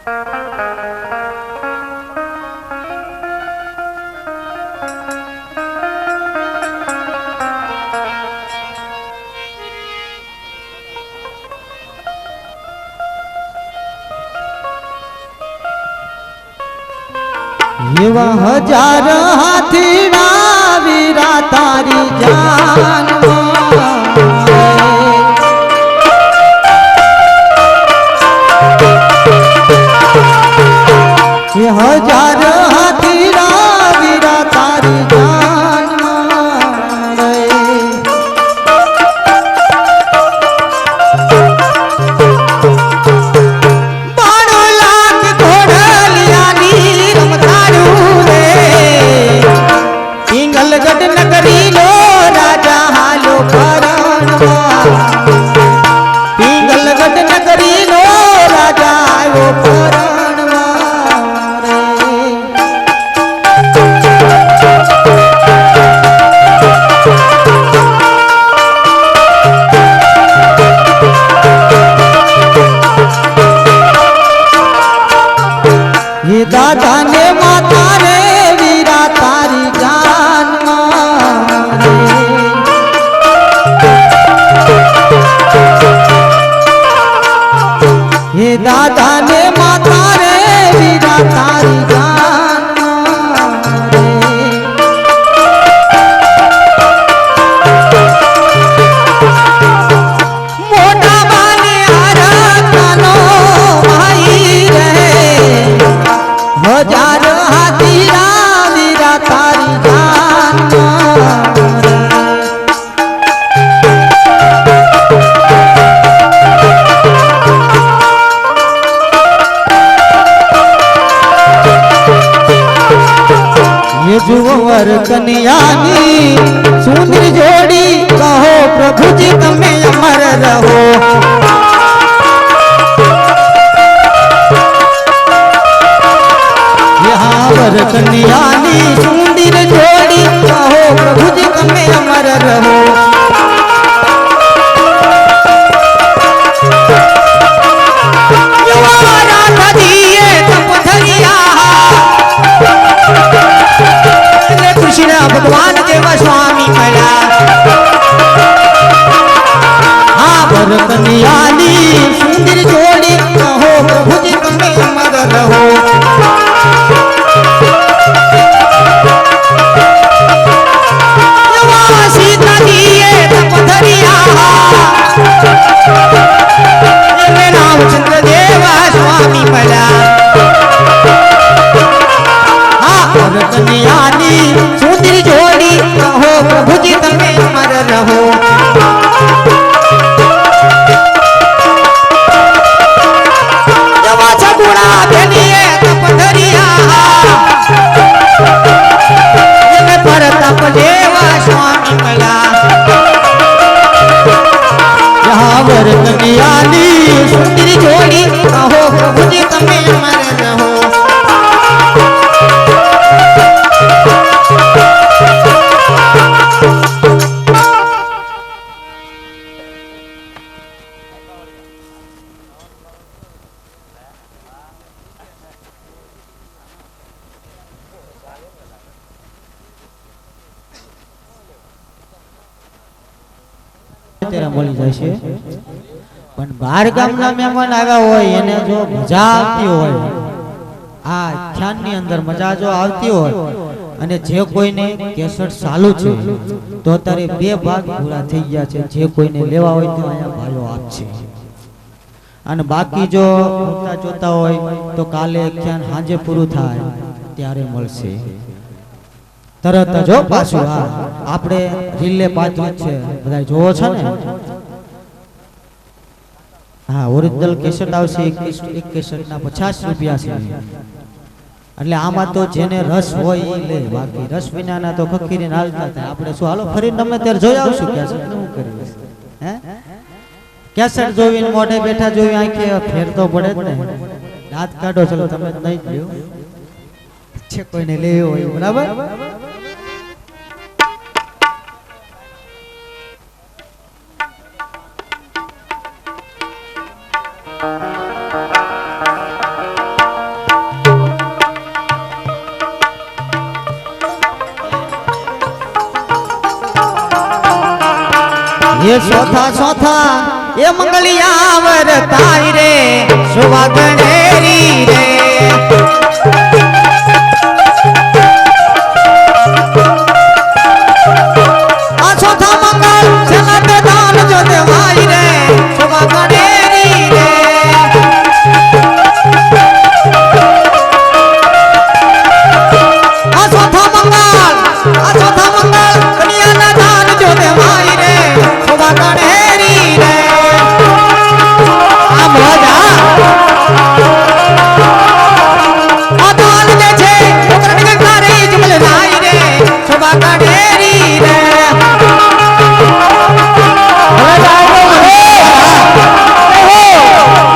એવા હજાર હાથીના વીરા તારી જાન હજાર હાથીના વીરા તારી જાન दादा ने माता रे वीरा तारी जान ये दादा ने माता रे वीरा तारी जान मोटा बाने आराधनो भाई रहे हजार हाथीरा वीरा तारी जान ये जुवर कन्यानी सुंदर जोड़ी कहो प्रभु जी तमे अमर रहो वर कन्यानी सुंदर जोड़ी कहो प्रभु जी तमे अमर रहो कृष्ण भगवान जेवा स्वामी मला हाँ वर कन्यानी सुंदर जोड़ी कहो प्रभु जी तमे अमर रहो सीता दिए तपधरिया रामचंद्र देवा स्वामी मला हाँ कन्यानी सुंदर जोड़ी कहो प्रभु जी तमे अमर रहो जवा सगुणा बनिए तपधरिया परतप देवा स्वामी मला यहाँ वर कन्यानी सुंदर जोड़ी कहो प्रभु जी तमे अमर रहो મળી જશે પણ બાર ગામના મહેમાન આવ્યા હોય એને જો મજા આવતી હોય આ ખ્યાનની અંદર મજા જો આવતી હોય અને જે કોઈને કેસેટ ચાલુ છે તો અત્યારે બે ભાગ પૂરા થઈ ગયા છે જે કોઈને લેવા હોય તો અહીંયા ભાઈઓ આપશે અને બાકી જો જોતા હોય તો કાલે ખ્યાન સાંજે પૂરું થાય ત્યારે મળશે તરત જ પાછું હા આપણે રીલે પાછળ છે બધા જોવો છો ને હા ઓરિજિનલ કેસેટ આવશે એક કેસેટ ના 50 રૂપિયા છે એટલે આમાં તો જેને રસ હોય એ લે બાકી રસ વિનાના તો ફકીરીને હાલતા થાય આપણે શું હાલો ફરી તમે ત્યારે જોઈ આવશું કેસેટ શું કરીએ હે કેસેટ જોઈને મોઢે બેઠા જોઈ આંખે ફેર તો પડે જ ને દાંત કાઢો ચલો તમે નહીં લ્યો છે કોઈને લેવો હોય બરાબર ये सोथा सोथा ये मंगलियावर ताई रे शोभा गणेरी रे आ सोथा मंगल चलत दान जो देवाई रे शोभा गणेरी रे आ सोथा मंगल दुनिया ना दान जो देवाई रे शोभा गणेरी रे आ भजा आ दान दे छे उकरण के कारे जुगल नाई रे शोभा गणेरी रे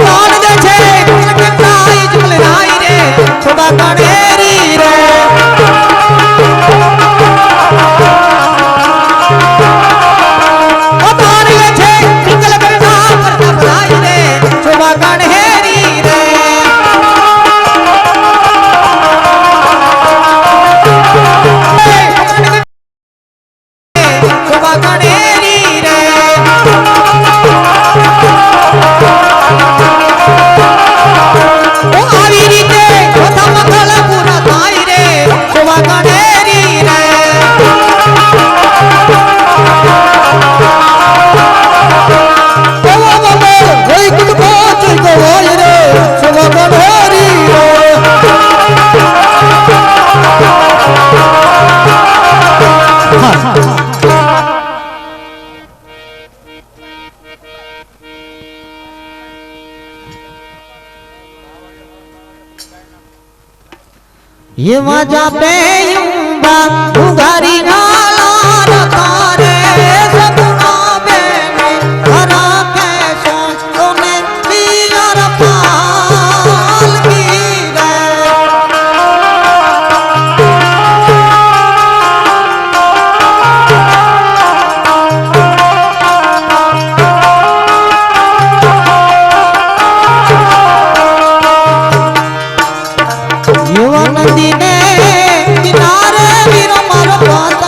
दान दे छे उकरण के कारे जुगल नाई रे शोभा गणेरी रे ये मजा पे यूंबा उगारी नाला रतारे सपना बेने हरा कैसा तूने दिया रपाल की रे युवा नदी ने किनारे वीर मारो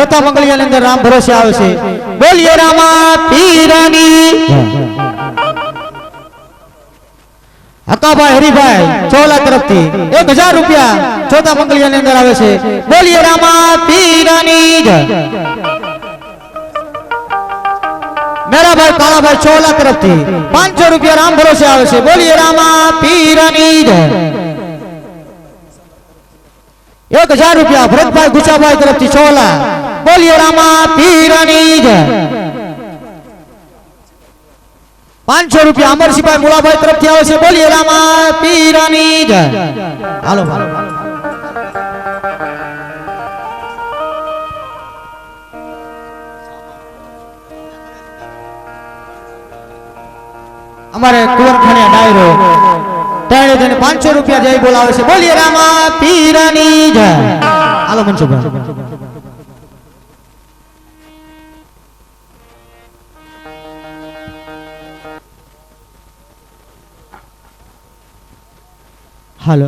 ચોથા મંગળિયાની અંદર રામ ભરોસે આવે છે બોલીએ રામા પીરની હકાભાઈ હરિભાઈ ચોલા તરફથી 1000 રૂપિયા ચોથા મંગળિયાની અંદર આવે છે બોલીએ રામા પીરની જય મેરાભાઈ કાળાભાઈ ચોલા તરફથી 500 રૂપિયા રામ ભરોસે આવે છે બોલીએ રામા પીરની જય 1000 રૂપિયા ભરતભાઈ ગુસાભાઈ તરફથી ચોલા બોલીએ રામા પીરની જય 500 રૂપિયા અમરસિંહભાઈ મુલાભાઈ તરફથી આવે છે બોલીએ રામા પીરની જય હાલો અમારે કુંવરખાણીયા ડાયરો ટાણે તેને 500 રૂપિયા જય બોલાવે છે બોલીએ રામા પીરની જય હાલો મનસુખભાઈ હાલો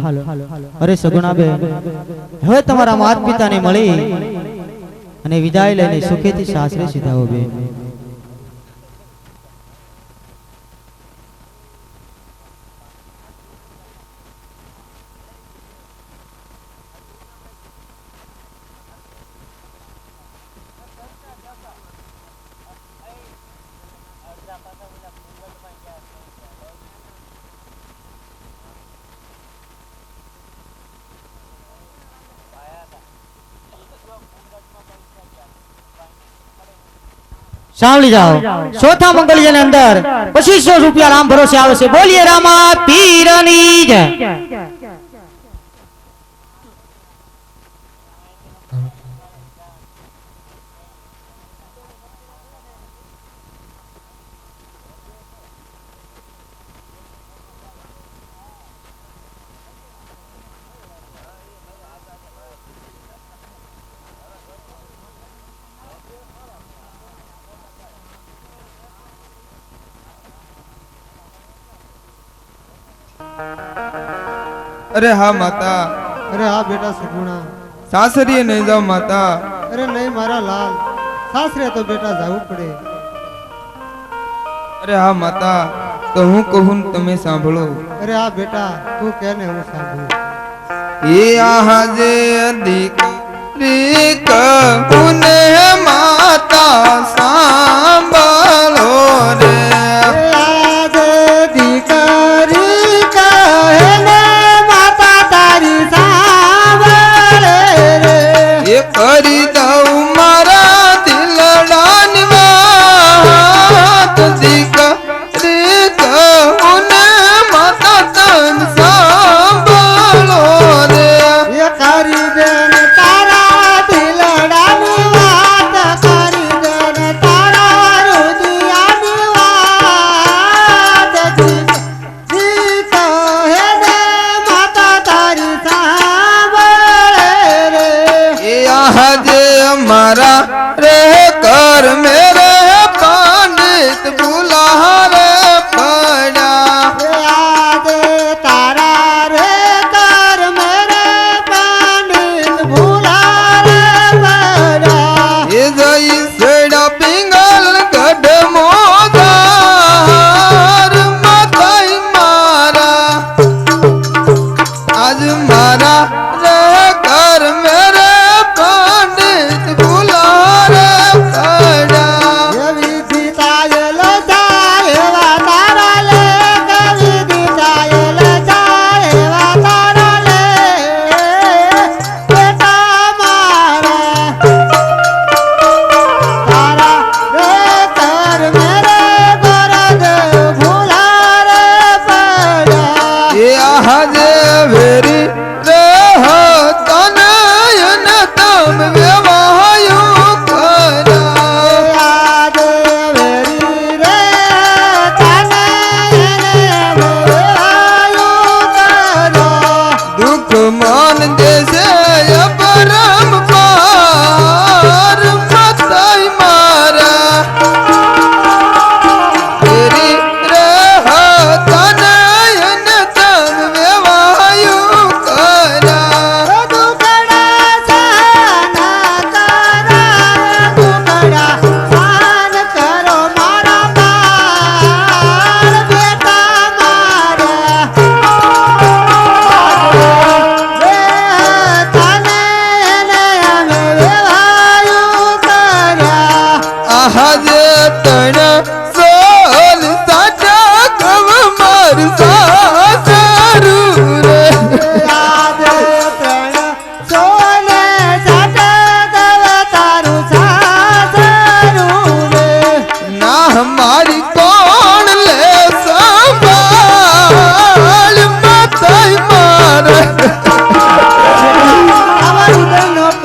અરે સગુણાબે હવે તમારા માતા પિતાને મળી અને વિદાય લઈને સુખેથી સાસરે સીધાઓ બે સાંભળી જાઓ ચોથા મંગળિયાની અંદર 2500 રૂપિયા રામ ભરોસે આવે છે બોલીએ રામા પીરની જય अरे हाँ माता, अरे हाँ बेटा सुगुणा, सासरिये नहीं जाओ माता। अरे नहीं मारा लाल, सासरे तो बेटा जाऊ पड़े। अरे हाँ माता, तो हूँ कहूँ तमे सांभळो। अरे हाँ बेटा, तू कहने हूँ सांभळो। ये आहाजे अधिकारी कहूने माता सांभळो रे। કરી દઉં મારા દિલડાની વાત દીકરી કહું ને માતા તન સાંભળો રે એ કરી દેન તારા દિલડાની વાત કરી દેન તારા હૃદયની વાત જી કહે ને માતા તારી સાંભળે રે આજે અમારા રે કર મેરે પંડિત ભૂલારે પડ્યા આજે તારા રે કર મેરે પંડિત ભૂલારે પડ્યા એ જઈ સેડા પિંગલ ગઢ મોદાર માતાઈ મારા આજ મારા રે કર મેરે पंडित बुलारे पड़ा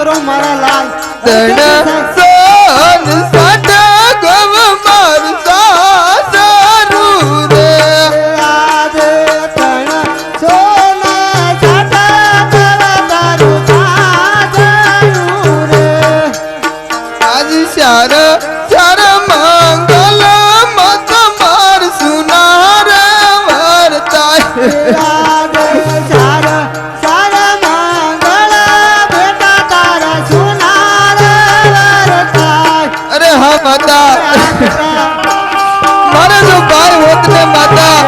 કરો મારા લાલ તણ સોન સાડા ગવ માર સાસરું રે આજે તણ સોના સાડા ગવ તારું સાસરું રે આજ શાર શાર મંગલ મત માર સુનાર વર્તાય આજે સારા સારા મંગળ બેટા તારા સોનાર વરતાય અરે હા માતા મારા જો ભાઈ હોત ને માતા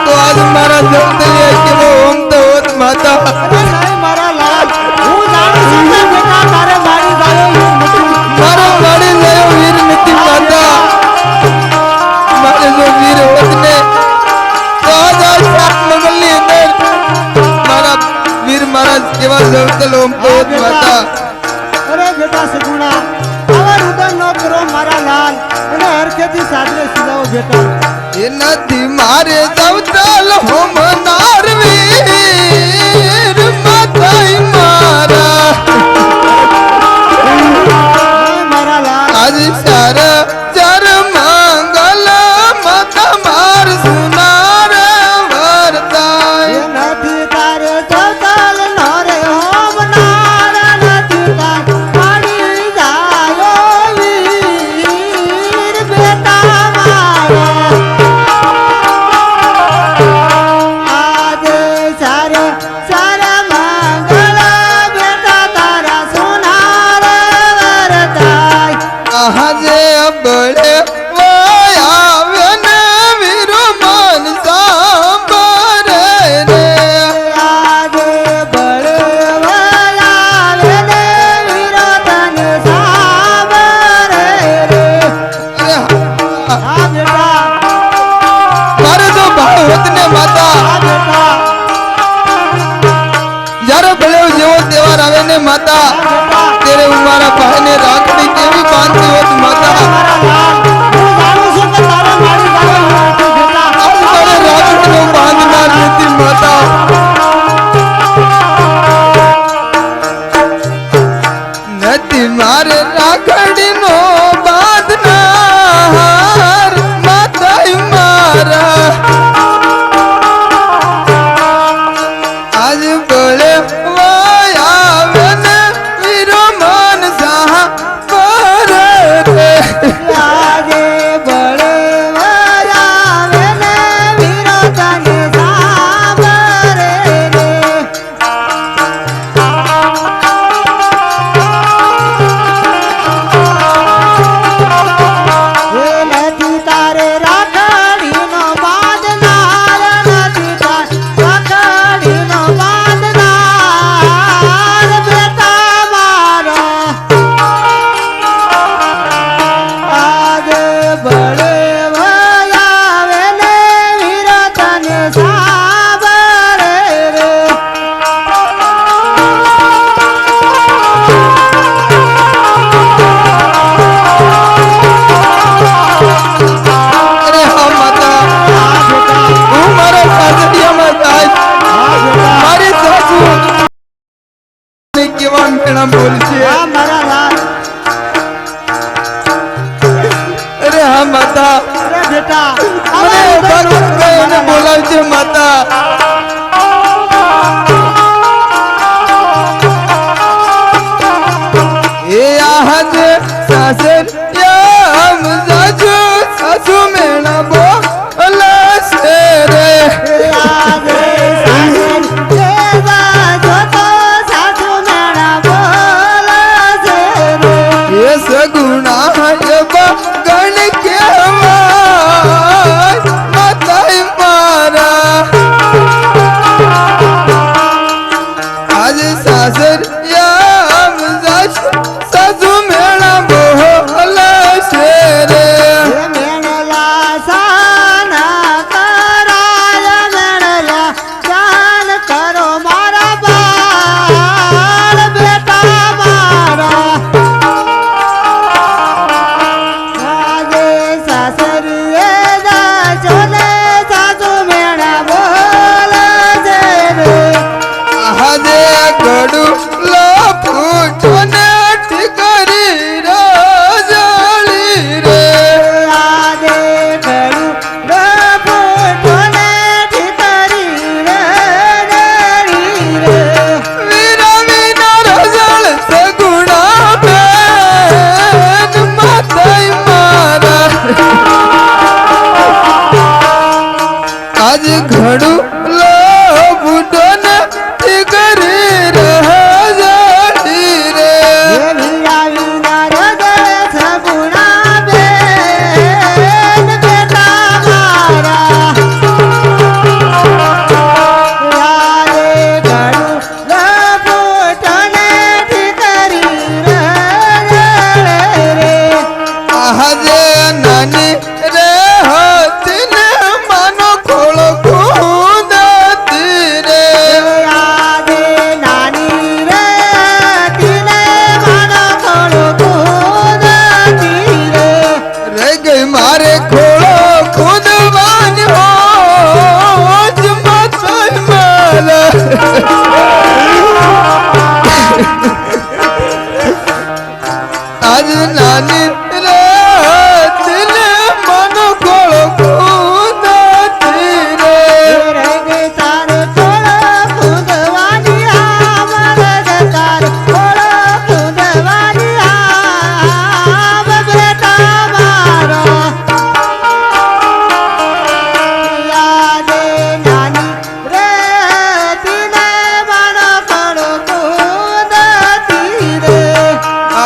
તો આજ મારા જગદલીએ કેવો ઓમ તો હોત માતા અરે નહીં મારા લાલ હું જાણું છું કે બેટા તારે મારી ગાયો મારો મારી ગયો વીર નથી માતા મારે જો વીર હોત ને તો આજ આ સાત મંગલની અંદર મારા વીર મારા કેવા જગદલ ઓમ તો હોત માતા અરે બેટા સગુણા આવા રુદન ન કરો મારા લાલ અને હરખેથી સાદરે સીધાઓ બેટા એ નથી મારે જવતલ હોમનાર વીર માતાઈ મારા નહીં મારા લાલ આજ સાર ચાર મંગલ મત માર સુનાર વર્તાય એ નથી તારે જવતલ નો રે હોમનાર નથી તાર પાડી જાયો વીર બેટા મારા આજે સારે સારે મંગળ બેટા તારા સોનાર વરતાય આજે બળે વાયા ને વીરો મન સાંભળે રે આજે બળવાયા વેલે વીરો તને સાંભળે રે અરે આ બેટા મારે તો ભાઈ હોત ને માતા આ બેટા જ્યારે બળેવ જેવો તહેવાર આવે ને માતા ત્યારે હું મારા ભાઈને રાખડી કેવી બાંધતી હોત માતા મારા લાલ હું જાણું છું કે તારે મારી ગાયો નથી બેટા આજ મારે રાખડીનો બાંધનાર નથી માતા નથી મારે રાખડીનો બાંધનાર માતાઈ મારા આજ બળે વાયા ને વીરો મન સાહ કરે રે આજે બળવાયા વેલે વીરો તને સાંભળે રે એ નથી તારે રાખડીનો બાંધનાર નથી તાર રાખડીનો બાંધનાર બેટા મારા આજે બળે વયા વેલે વીર તને સાંભળે રે અરે હા માતા આ બેટા હું મારા સાસરિયામાં જાય આ બેટા મારી સાસુ ને કેવા મેણા બોલશે આ મારા લાલ અરે હા માતા અરે બેટા મને ઉભા કરીને બોલાવજે માતા એ આજ સાસરિયામ જાજુ સાસુ મેણા બોલશે રે આજે સાસુ દેવા જોતો સાસુ મેળા બોલશે રે એ સગુણા એવા ગણ કેવાય માતાઈ મારા આજ સાસરિયામ જાજુ સાસુ મેણા બોલશે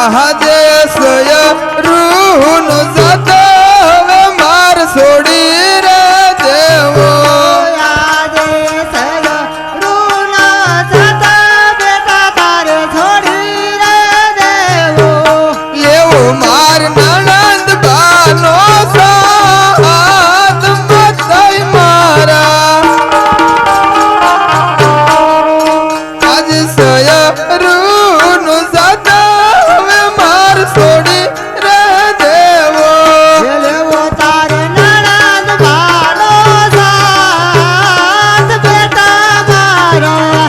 આજે સય રૂહનું જતો હવે માર છોડી રે દેવો આજે સય રૂના જતા બેટા તારે છોડી રે દેવો એવો માર નણંદ બાનો સાથ મતઈ મારા આજ સય રૂનું જતો હવે માર છોડી રે દેવો લેવો તારે નણંદ બાનો સાથ બેટા મારા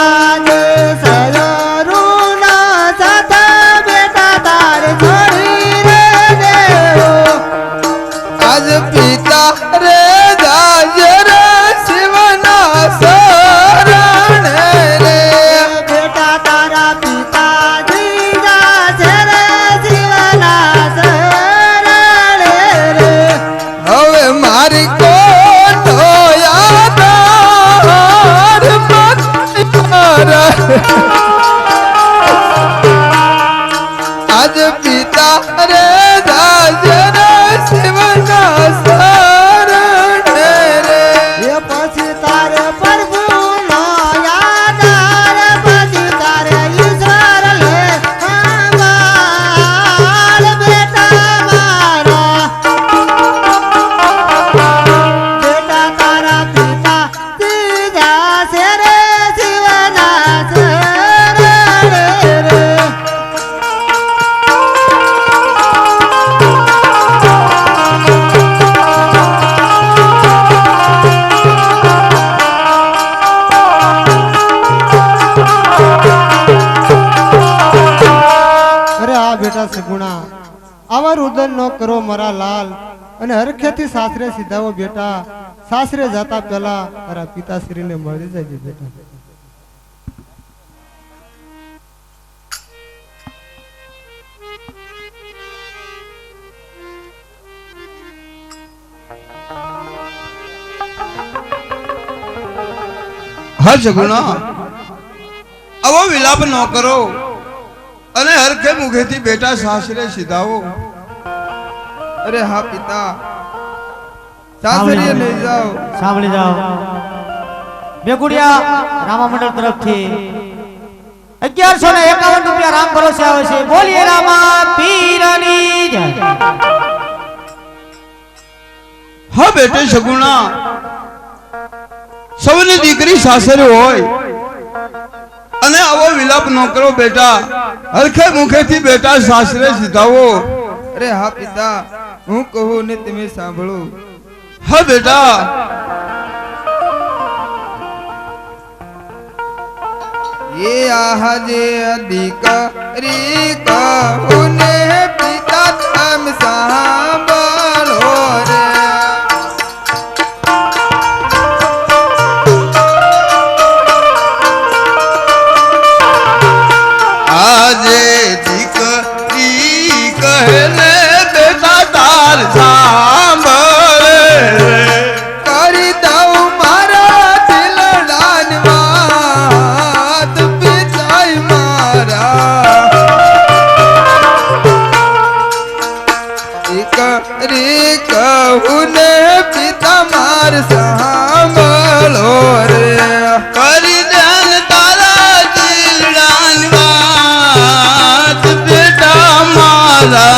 આજે સય રૂના જતા બેટા તારે છોડી રે દેવો આજ પિતા રે જાય રે શિવના શરણે રે બેટા તારા પિતાજી જાશે રે શિવના શરણે રે હવે મારી કોઠો યાદ આજ પિતા રે જાય રે શિવના શરણે રે એ પછી તારે પ્રભુનો યાદ આવે પછી તારે ઈશ્વર લે સંભાળ બેટા મારા બેટા તારા પિતા જાશે રે શિવના શરણે રે અરે આ બેટા સગુણા આવા રુદન નો કરો મારા લાલ અને હરખેથી સાસરે સીધાવો બેટા સાસરે જતા પહેલા તારા પિતાશ્રીને મળી જજે બેટા હા જગુણા આવો વિલાપ ન કરો અને હરખે મુખેથી બેટા સાસરે સીધાવો અરે હા પિતા સાસરે લઈ જાઓ સાંભળી જાઓ બેગુડિયા રામા મંડળ તરફથી 1151 રૂપિયા રામ ભરોસે આવે છે. બોલીએ રામા પીરની જય. હા બેટે સગુણા સૌની દીકરી સાસરે હોય અને આવો વિલાપ ન કરો બેટા હરખે મુખેથી બેટા સાસરે સીધાવો અરે હા પિતા હું કહું ને તમે સાંભળો હા બેટા ये आहजे अधिकारी कहूँ ने पिता तम सांभलो रे आजे दीकरी कहने बेटा तार सांभले रे કરી દઉં મારા દિલડાન વાત પિતાય મારા કરી કહું ને પિતા માર સાંભળો રે કરી દેન તારા દિલડાન વાત પિતા મારા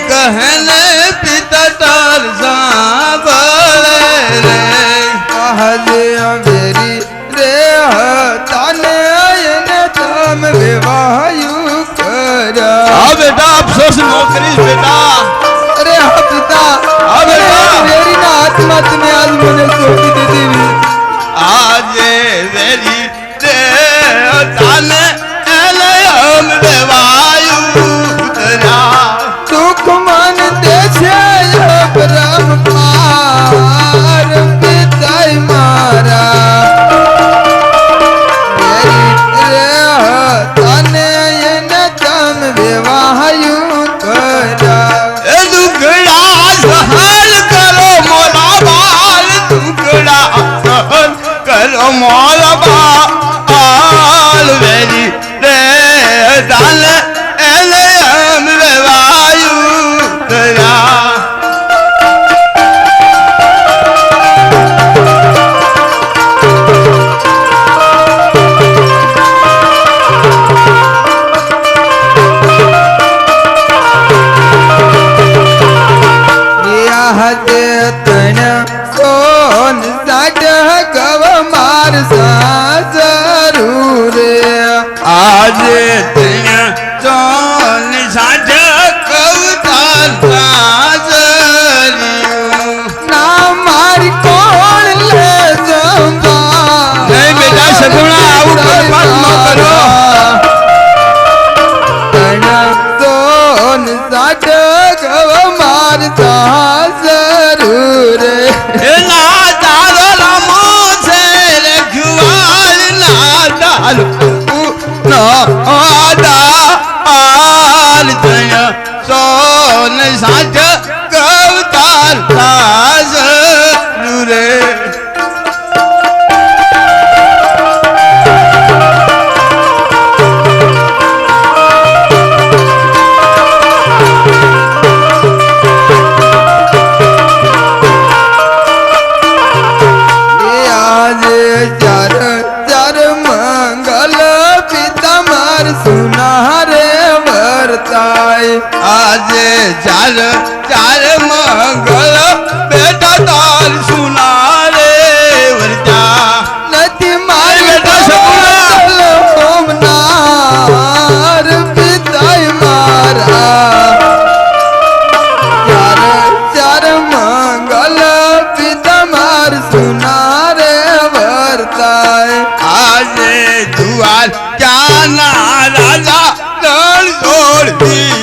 कहने पिता तार सांभले रे आहले अंगेरी रे ताने आयने तम विवाहयु करा हाँ बेटा अफसोस नौकरी बेटा अरे हाँ पिता हाँ बेटा मेरी ना आत्मा तुमने आज मुझे सौंपी दे दी आज मेरी रे ताने आयने हम विवाहयु करा दुख मन देशे ब्रह्म पार पिताय मारा रे तने येने तम विवाहयु करा ए दुखड़ा सहाल करो मोला बाल दुखड़ा મોલ બાલ વેરી રે દાલ એને એમ વેવાયું તયા આજે ચોન સાજ કવતાર ના મારી કોણ લે જંબા નહીં બેટા સગુણા આવું બરબાદ ન કરો ચોન સાજ કવ માર જરૂર ના તારો રામો છે રખવાલ ના દાલ સોન સાજ કવતાર સાસ રે આજે ચાર ચાર મંગલ બેટા તાર સુના રે વરજા નથી માર બેટા સગુણા ઓમનાર પિતાય મારા ચાર ચાર મંગલ પિતા માર સુના રે વર્તાય આજે દુઆર ક્યાંના રાજા દળ છોડતી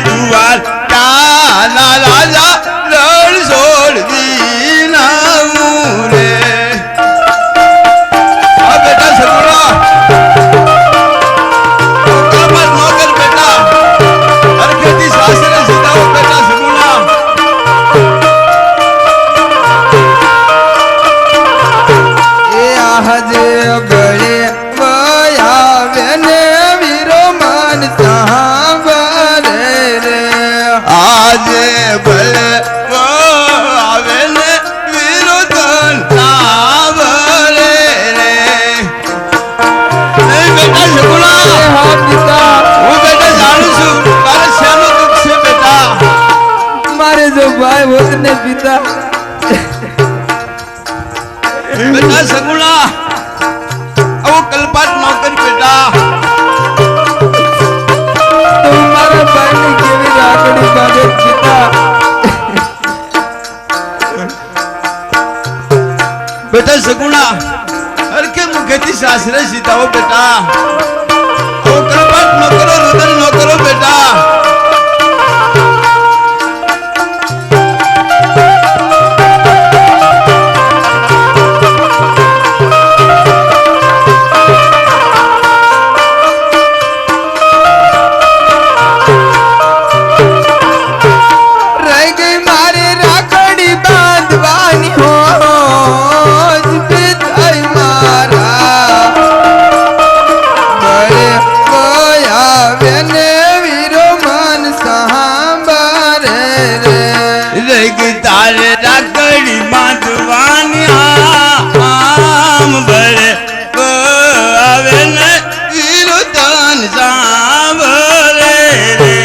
दुआर काना राजा लड़ छोड़ दी ना रे बेटा सगुणा नौकर बेटा हर खेती सासरे सीधाओ बेटा सगुणा ए आहजे बड़े આજે ભલે આવે ને વિરોધન સાવરે રે નહીં બેટા સગુણા હા પિતા હું બેટા જાણું છું તારે શેનું દુઃખ છે બેટા મારે જો ભાઈ હોત ને પિતા બેટા સગુણા આવો કલ્પાત ન કરી બેટા તમારા ભાઈની કેવી રાખડી બાંધે પિતા બેટા સગુણા હરકે મુખેથી સાસરે સીતાઓ બેટા આવો કલ્પાત ન કરો રુદન ન કરો બેટા તારે રાખડી બાંધવાની આમ ભરે આવે ને વિરોધન સાંભળે રે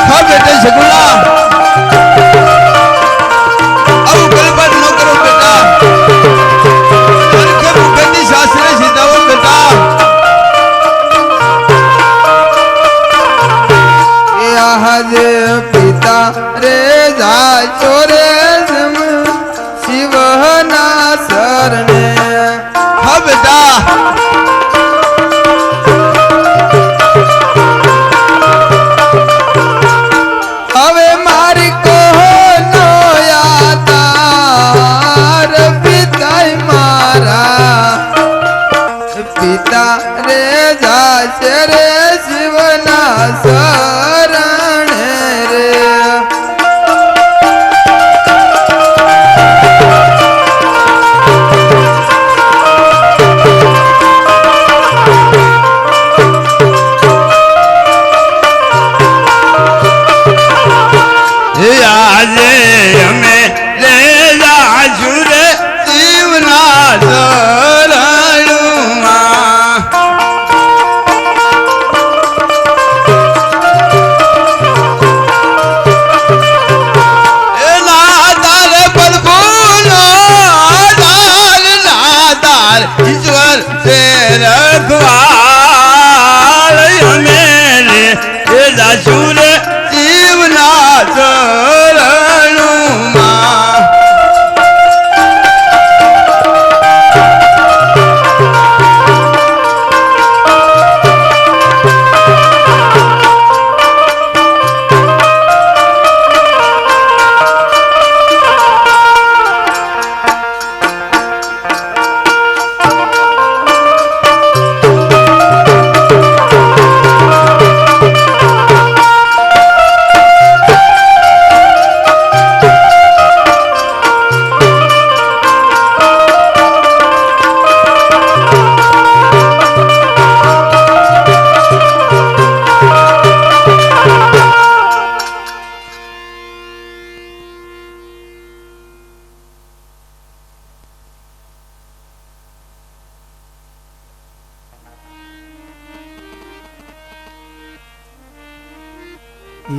હા બેટા સગુણા આવું કલ્પન ન કરો બેટા હરખે મુખેથી સાસરે સીધાઓ બેટા એ આજે પિતા રે જાય ચોરે શિવના શરણે હા બેટા હવે મારી કોનો દે રે શિવના શરણ રે આજે અમે લે જાજુ રે શિવના શરણમાં એ નાદાર પ્રભુનો આધાર નાદાર ઈશ્વર છે રખવાળ અમે લે જાજુ રે શિવના શરણમાં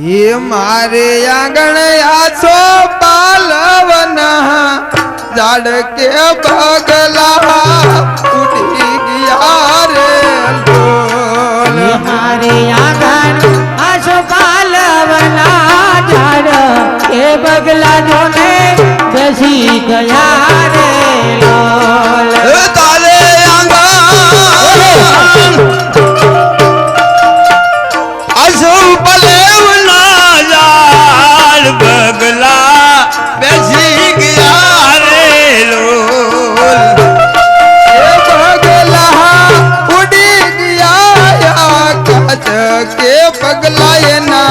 ये मारे आंगण आछो पालवना झाड़ के बगला उठी गया रे लोल हमारे आंगन आसो पालवना झाड़ के बगला जोने बेसी गया रे लोल તારે આંગણ આસુ પલેવના ઝાડ બગલા બેસી ગયા રે લોલ ये बगला उड़ी गया काच के बगला ये ना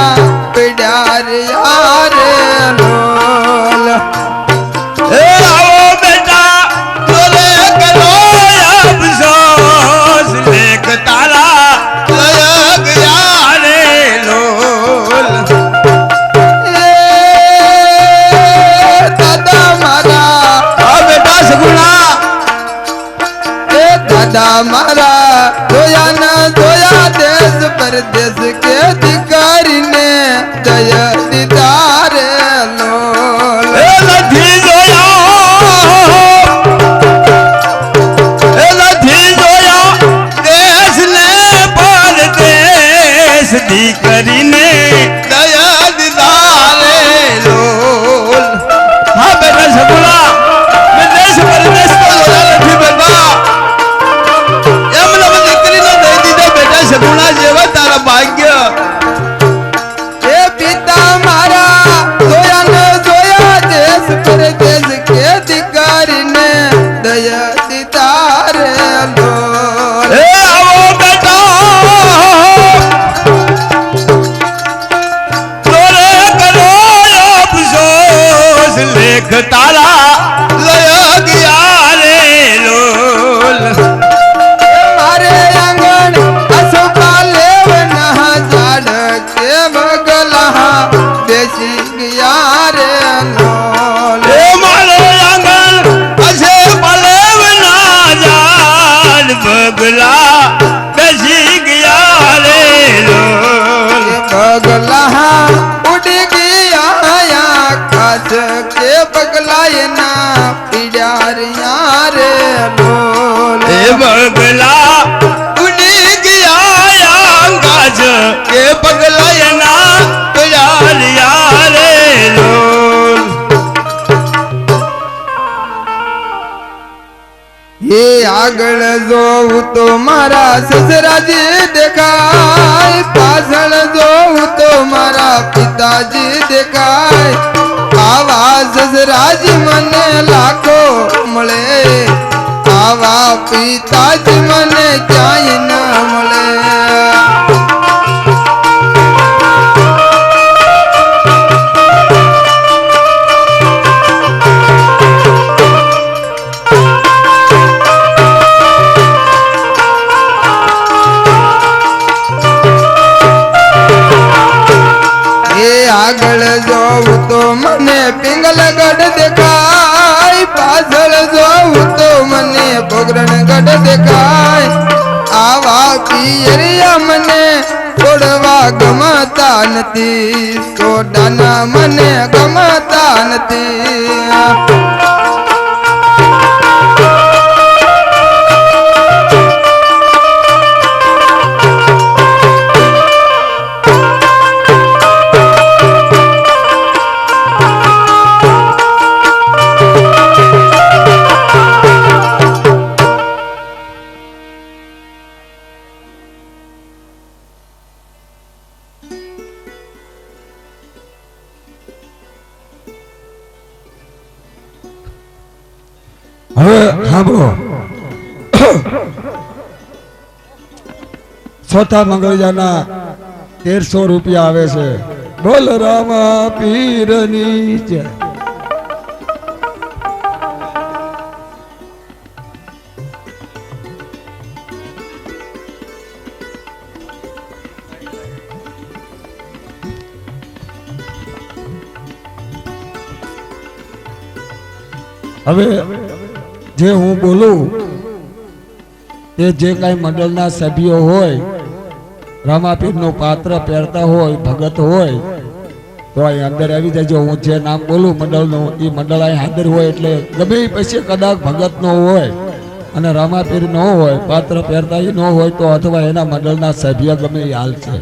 पिड्या रे यारे लोल એ આવો બેટા તોરે કરો અફસોસ લેખ તારા લય ગયા રે લોલ दादा मारा આ બેટા સગુણા दादा मारा जोया ना जोया देश परदेश के अधिकारी ने दया दीदार लोल એ નથી જોયા દેશને પરદેશ દીકરીને દયા દીધા રે લોલ હા બેટા સગુણા મેં દેશ પરદેશ તો જોયા નથી બેટા એમને મેં દીકરીને દઈ દીધા બેટા સગુણા જેવા તારા ભાગ્ય हे पिता मारा जोया न जोया देश परदेश के अधिकारी ने दया दीदार लोल એ આવો બેટા તોરે કરો અફસોસ લેખ તારા લય ગયા રે લોલ मारे आंगन अशोका लेवना झाड़ के बगला बेसी गया रे लोल એ મારો આંગણ હશે પલેવના ઝાડ બગલા બેસી ગયા રે લોલ बगला उड़ गया काच के बगला ये ना पिड्या रे यारे लोल એ બગલા ઉડી ગયા ગાજ કે પગલા એના પયારિયા રે લોલ ये આગળ જોઉં તો મારા સસરાજી દેખાય પાછળ જોઉં તો મારા પિતાજી દેખાય આવા સસરાજી મને લાખો મળે આવા પિતાજી મને ક્યાંય ન મળે મને પિંગલગઢ દેખાય, પાછળ જોઉં તો મને પોગરણગઢ દેખાય. આવા પિયરિયા મને છોડવા ગમતા નથી, સોડાના મને ગમતા નથી. હવે સાંભળો, ચોથા મંગળજાના 1300 રૂપિયા આવે છે. બોલ રામા પીરની જય. હવે જે હું બોલું એ જે કઈ મંડળના સભ્યો હોય, રામાપીરનું પાત્ર પહેરતા હોય, ભગત હોય, તો અહીં અંદર આવી જજો. હું જે નામ બોલું મંડળનું, એ મંડળ અહીં હાજર હોય. એટલે ગમે એ પછી કદાચ ભગત નો હોય અને રામાપીર ન હોય, પાત્ર પહેરતા ન હોય, તો અથવા એના મંડળના સભ્ય ગમે એ હાલ છે.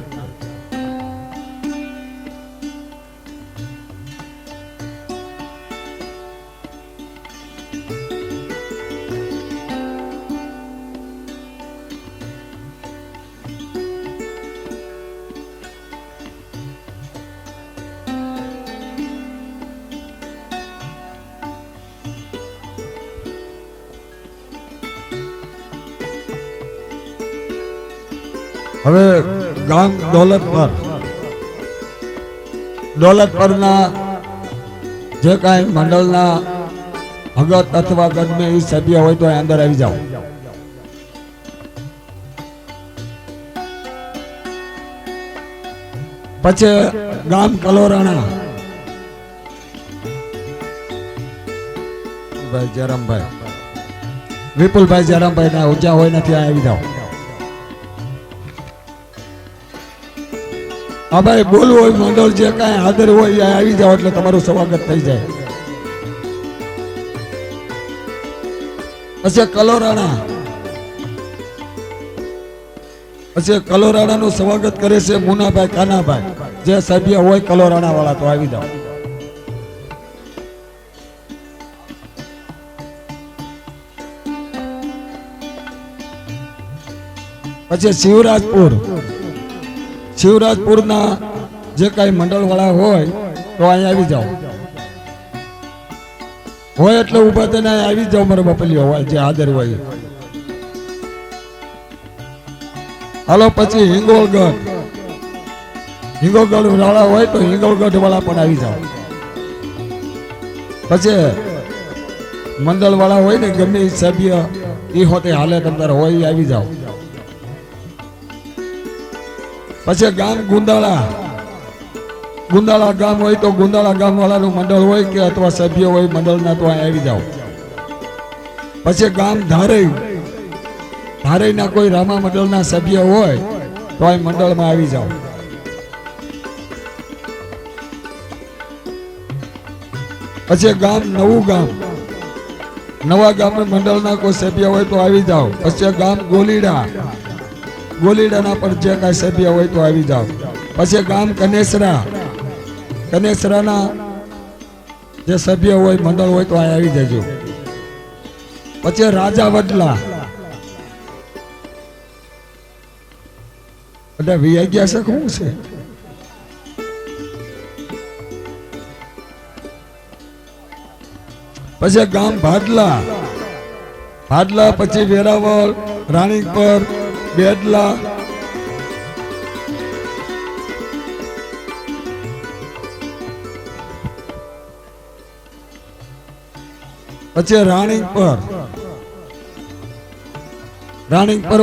હવે ગામ દોલતપરના જે કાંઈ મંડળના ભગત અથવા ગમે એ સભ્ય હોય તો અંદર આવી જાઓ. પછી ગામ કલોરાણા ભાઈ જયરામભાઈ, વિપુલભાઈ જયરામભાઈ ના ઊંચા હોય ને ત્યાં આવી જાઓ. હા ભાઈ, બોલવું હોય મંડળ જે કાંઈ હાજર હોય એ આવી જાઓ એટલે તમારું સ્વાગત થઈ જાય. પછી કલોરાણા નું સ્વાગત કરે છે મુનાભાઈ કાનાભાઈ. જે સભ્ય હોય કલોરાણા વાળા તો આવી જાઓ. પછી શિવરાજપુરના જે કઈ મંડળ વાળા હોય તો અહીંયા આવી જાઓ. હોય એટલે ઉભા થઈને આવી જાઓ. મારા બપલીઓ હોય જે હાજર હોય. હાલો પછી હિંગોળગઢ વાળા હોય તો હિંગોળગઢ વાળા પણ આવી જાઓ. પછી મંડળ વાળા હોય ને ગમે સભ્ય એ હોતે હાલે તમારે હોય આવી જાઓ. પછી ગામ ગુંદાળા ગામ હોય તો ગુંદાળા ગામ વાળાનું મંડળ હોય કે અથવા સભ્ય હોય મંડળના તો અહીં આવી જાઓ. પછી ગામ ધારેયના કોઈ રામા મંડળના સભ્ય હોય તો અહીં મંડળમાં આવી જાઓ. પછી ગામ નવા ગામ મંડળના કોઈ સભ્ય હોય તો આવી જાઓ. પછી ગામ ગોલીડાના પર જે કાંઈ સભ્ય હોય તો આવી જાઓ. પછી ગામ કનેસરાના જે સભ્ય હોય મંડળ હોય તો અહીં આવી જજો. પછી રાજા વડલા એટલે વીઆઈ ગયા છે શું છે? પછી ગામ ભાડલા પછી વેરાવળ, રાણીપર, બેડલા, પછી રાણીપર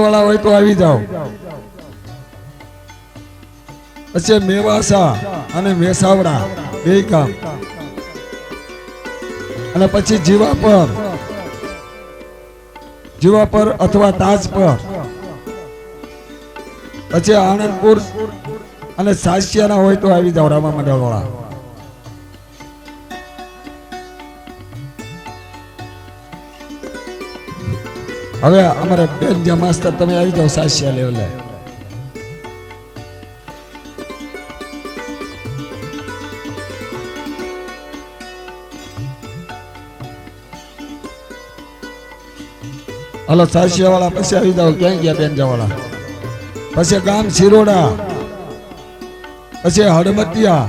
વાળા હોય તો આવી જાઓ. પછી મેવાસા અને મેસાવડા બે ગામ અને પછી જીવા પર અથવા તાજ પર, પછી આણંદપુર અને સાસિયાના હોય તો આવી જાવ રામા મંડળ વાળા. હવે અમારે બેન જે માસ્તર તમે આવી જાઓ સાસિયા લેવલે. હલો સાસિયા વાળા પછી આવી જાઓ. ક્યાં ગયા બેન જવાળા? પછી ગામ શિરોડા, પછી હડમતિયા,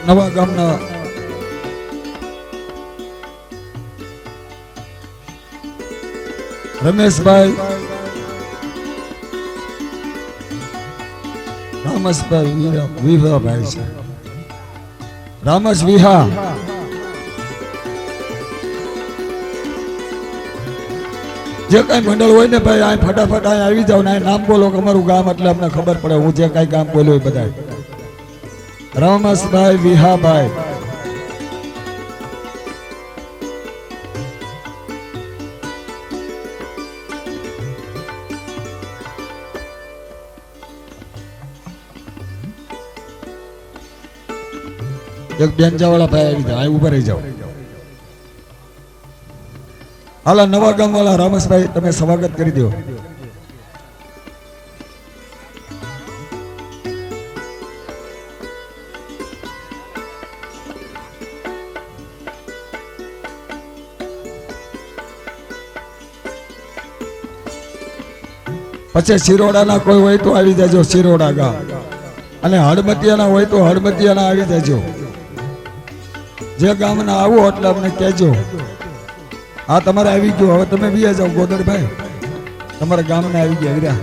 નવા ગામના રમેશભાઈ, રામસભાઈ વિહાભાઈ છે, રામસ વિહા, જે કઈ મંડળ હોય ને ભાઈ આ ફટાફટ અહીં આવી જાવ ને નામ બોલો અમારું ગામ, એટલે અમને ખબર પડે હું જે કઈ ગામ બોલ્યો હોય બધા. રામસભાઈ વિહાભાઈ, એક બેનજાવાળા ભાઈ આવી જાવ, અહીં ઉભા રહી જાવ. હાલા નવા ગામ વાળા રામસભાઈ તમે સ્વાગત કરી દો. પછી શિરોડાના કોઈ હોય તો આવી જાજો શિરોડા ગામ, અને હળમતિયાના હોય તો હળમતિયાના આવી જાજો. જે ગામના આવો એટલે અમને કહેજો. હા તમારે આવી ગયો, હવે તમે બી જાઓ ગોદરભાઈ, તમારા ગામના આવી ગયા વીરા.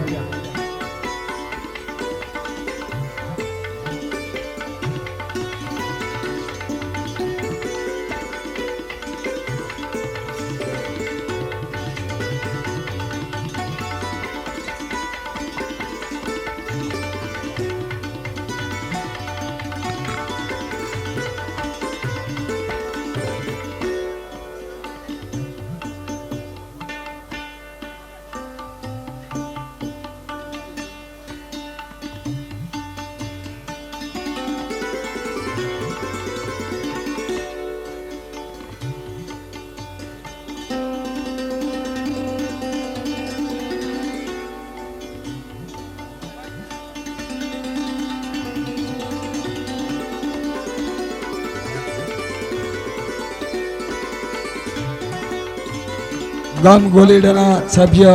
ગામ ગોલીડાના સભ્ય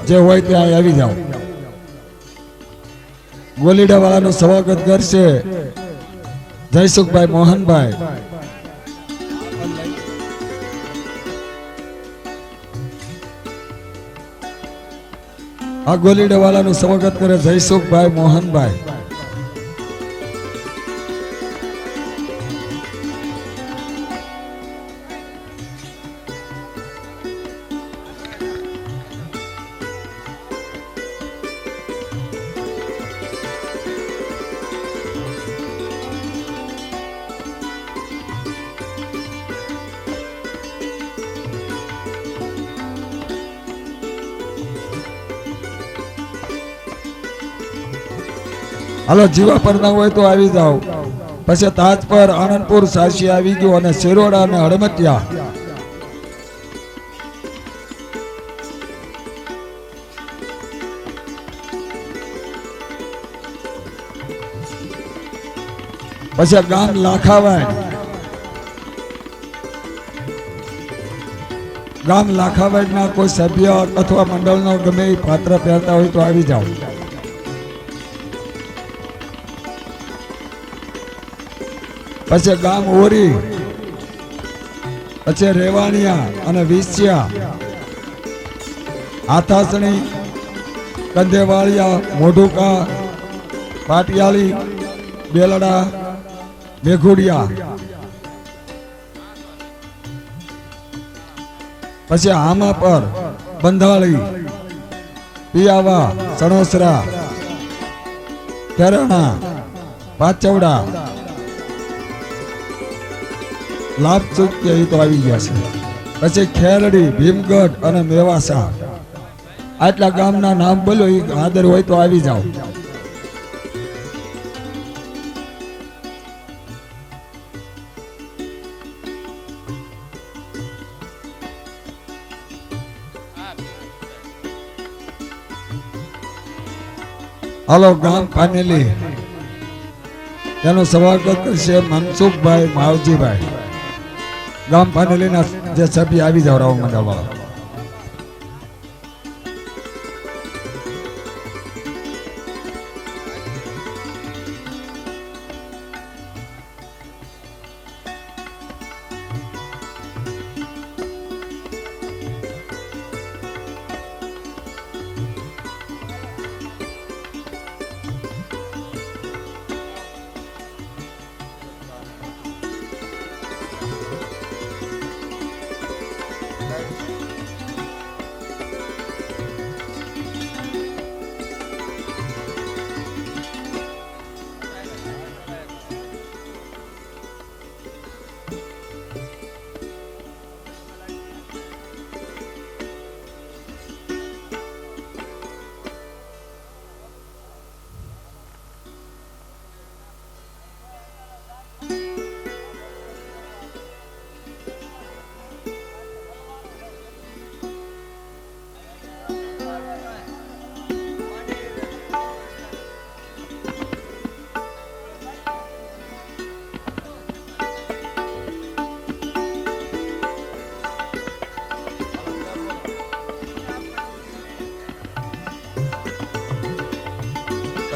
જે હોય ત્યાં આવી જાઓ. ગોલીડા વાળાનું સ્વાગત કરશે જયસુખભાઈ મોહનભાઈ. આ ગોલીડા વાળાનું સ્વાગત કરે જયસુખભાઈ મોહનભાઈ. હાલો જીવા પર ના હોય તો આવી જાઓ. પછી તાજ પર, આણંદપુર, સાસી આવી ગયો, અને શિરોડા અને હળમતિયા. પછી ગામ લાખાવાડ, ગામ લાખાવાડ ના કોઈ સભ્ય અથવા મંડળનો ગમે એ પાત્ર પહેરતા હોય તો આવી જાઓ. પછી ગામ ઓરી, પછી રેવાણિયા અને વિસિયા, હાથાસણી, કંધેવાળિયા, મોઢુકા, પાટિયાળી, બેલડા, મેઘુડિયા. પછી હામા પર, બંધાળી, પિયાવા, સણોસરા, કેરણા, પાચવડા લાભ ચૂક્ય એ તો આવી ગયા છે. પછી ખેરડી, ભીમગઢ અને મેવાસા આટલા ગામના નામ બોલો. એ આદર હોય તો આવી જાઓ. હાલો ગામ પાનેલી એનું સ્વાગત કરશે મનસુખભાઈ માવજીભાઈ. ગામ પાનેલીના જે સભ્ય આવી જાવ રાવ મંડળ વાળા.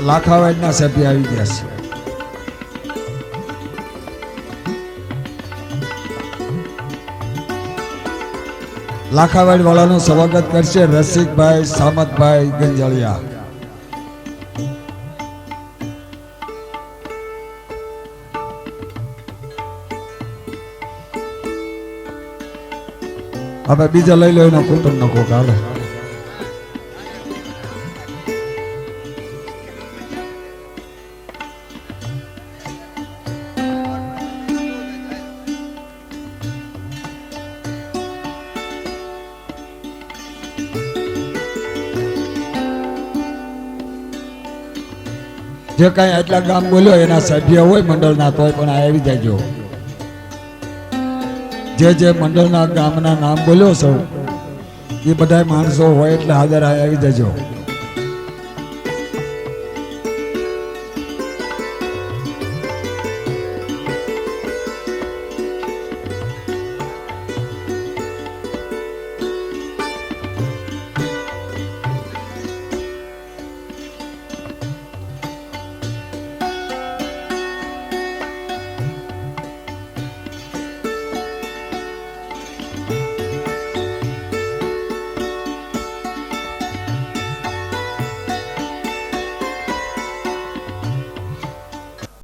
લાખાવાડના સભ્ય આવી ગયા છે. લાખાવાડ વાળાનું સ્વાગત કરશે રસિકભાઈ સામતભાઈ ગંજાળિયા. હવે બીજા લઈ લો એનો કુટુંબ નો કોક હાલો. જે કઈ આટલા ગામ બોલ્યો એના સભ્ય હોય મંડળના તોય પણ આવી જાયજો. જે મંડળના ગામના નામ બોલ્યો સૌ એ બધા માણસો હોય એટલે હાજર આવી જજો.